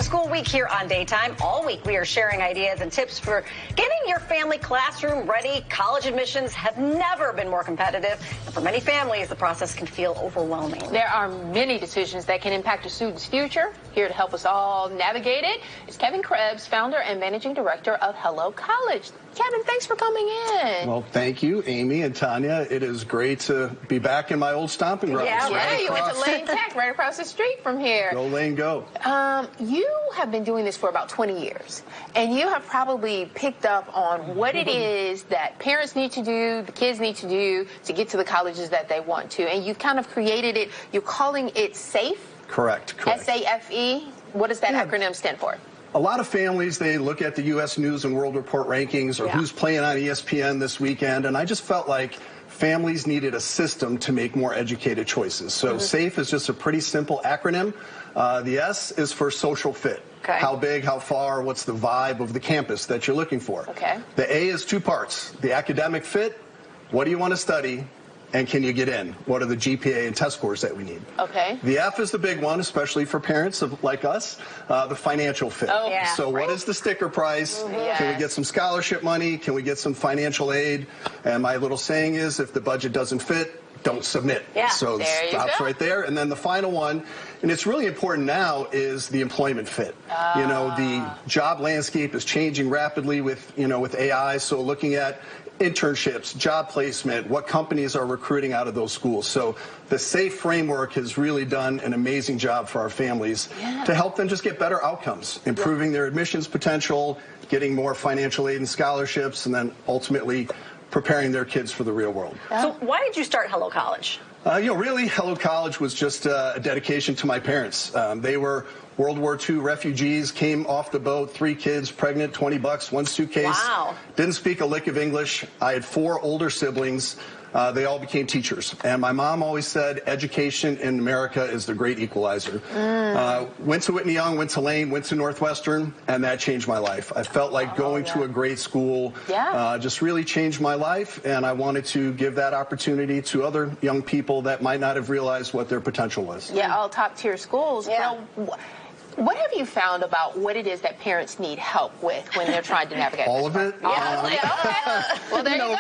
school week here on Daytime. All week we are sharing ideas and tips for getting your family classroom ready. College admissions have never been more competitive. And for many families, the process can feel overwhelming. There are many decisions that can impact a student's future. Here to help us all navigate it is Kevin Krebs, founder and managing director of Hello College. Kevin, thanks for coming in. Well, thank you, Amy and Tanya. It is great to be back in my old stomping grounds. Yeah, you went to Lane Tech right across the street from here. Go Lane, go. You have been doing this for about 20 years, and you have probably picked up on what it is that parents need to do, the kids need to do to get to the colleges that they want to, and you've kind of created it. You're calling it SAFE? Correct. SAFE? What does that acronym stand for? A lot of families, they look at the U.S. News and World Report rankings or who's playing on ESPN this weekend, and I just felt like families needed a system to make more educated choices. So SAFE is just a pretty simple acronym. The S is for social fit. Okay. How big, how far, what's the vibe of the campus that you're looking for. Okay. The A is two parts. The academic fit, what do you want to study? And can you get in? What are the GPA and test scores that we need? Okay. The F is the big one, especially for parents like us, the financial fit. Oh, yeah. So what is the sticker price? Yes. Can we get some scholarship money? Can we get some financial aid? And my little saying is, if the budget doesn't fit, don't submit. Yeah. So there stops right there. And then the final one, and it's really important now, is the employment fit. You know, the job landscape is changing rapidly with AI. So looking at internships, job placement, what companies are recruiting out of those schools. So the SAFE framework has really done an amazing job for our families to help them just get better outcomes, improving their admissions potential, getting more financial aid and scholarships, and then ultimately preparing their kids for the real world. So why did you start Hello College? Really, Hello College was just a dedication to my parents. They were World War II refugees, came off the boat, 3 kids, pregnant, $20, 1 suitcase. Wow. Didn't speak a lick of English. I had 4 older siblings. They all became teachers. And my mom always said education in America is the great equalizer. Went to Whitney Young, went to Lane, went to Northwestern, and that changed my life. I felt like going to a great school just really changed my life, and I wanted to give that opportunity to other young people that might not have realized what their potential was. Yeah, all top-tier schools. Yeah. Well, what have you found about what it is that parents need help with when they're trying to navigate? All of it? Yeah. Well, there you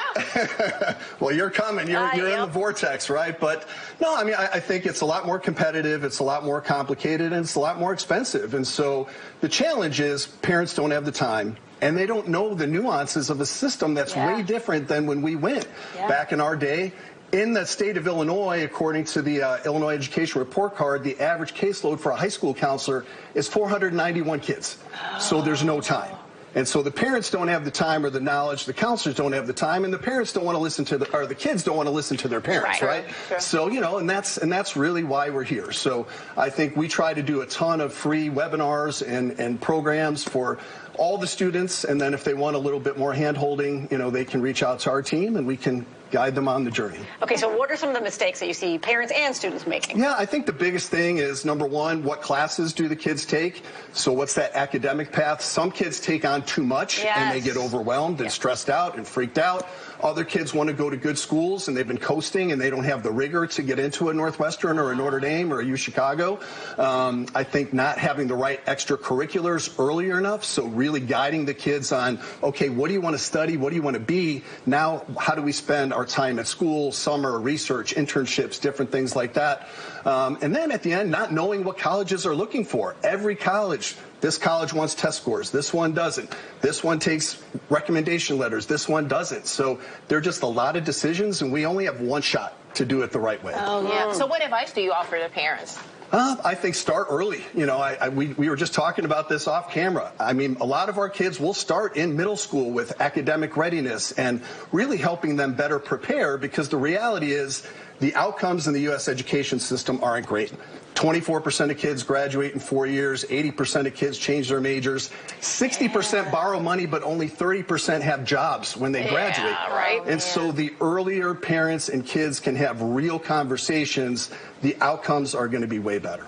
go. Well, you're coming. You're in the vortex, right? But no, I mean, I think it's a lot more competitive. It's a lot more complicated, and it's a lot more expensive. And so the challenge is parents don't have the time, and they don't know the nuances of a system that's way different than when we went. Back in our day, in the state of Illinois, according to the Illinois Education Report Card, the average caseload for a high school counselor is 491 kids. So there's no time. And so the parents don't have the time or the knowledge, the counselors don't have the time, and the parents don't want to listen to the kids don't want to listen to their parents, right? Sure. So, and that's really why we're here. So I think we try to do a ton of free webinars and programs for all the students, and then if they want a little bit more hand-holding, they can reach out to our team and we can guide them on the journey. Okay, so what are some of the mistakes that you see parents and students making? Yeah, I think the biggest thing is, number one, what classes do the kids take? So what's that academic path? Some kids take on too much and they get overwhelmed and stressed out and freaked out. Other kids want to go to good schools and they've been coasting and they don't have the rigor to get into a Northwestern or a Notre Dame or a U Chicago. I think not having the right extracurriculars earlier enough, so really guiding the kids on, okay, what do you want to study? What do you want to be? Now, how do we spend our time at school, summer, research, internships, different things like that. And then at the end, not knowing what colleges are looking for. Every college, this college wants test scores. This one doesn't. This one takes recommendation letters. This one doesn't. So there are just a lot of decisions, and we only have one shot to do it the right way. Oh, yeah. So what advice do you offer to parents? I think start early. We were just talking about this off camera. I mean, a lot of our kids will start in middle school with academic readiness and really helping them better prepare, because the reality is the outcomes in the U.S. education system aren't great. 24% of kids graduate in 4 years, 80% of kids change their majors, 60% borrow money, but only 30% have jobs when they graduate. Right. And so the earlier parents and kids can have real conversations, the outcomes are going to be way better.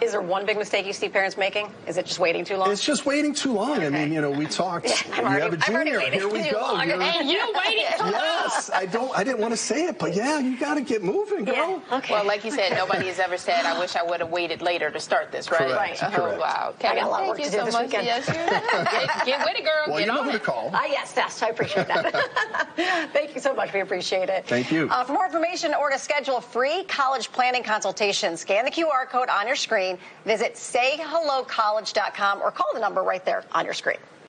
Is there one big mistake you see parents making? Is it just waiting too long? It's just waiting too long. Okay. I mean, we talked. You have a junior. Here we go. And you waiting too long. Yes, I didn't want to say it, but yeah, you got to get moving, girl. Yeah. Okay. Well, like you said, nobody has ever said, I wish I would have waited later to start this, right? Correct. Oh, Correct. wow. Okay. I got a lot of work Thank to you do so this much. weekend. Yes, get with it, girl. Well, get you know on who to it. call. Yes, I appreciate that. Thank you so much. We appreciate it. Thank you. For more information or to schedule a free college planning consultation, scan the QR code on your screen, visit sayhellocollege.com, or call the number right there on your screen.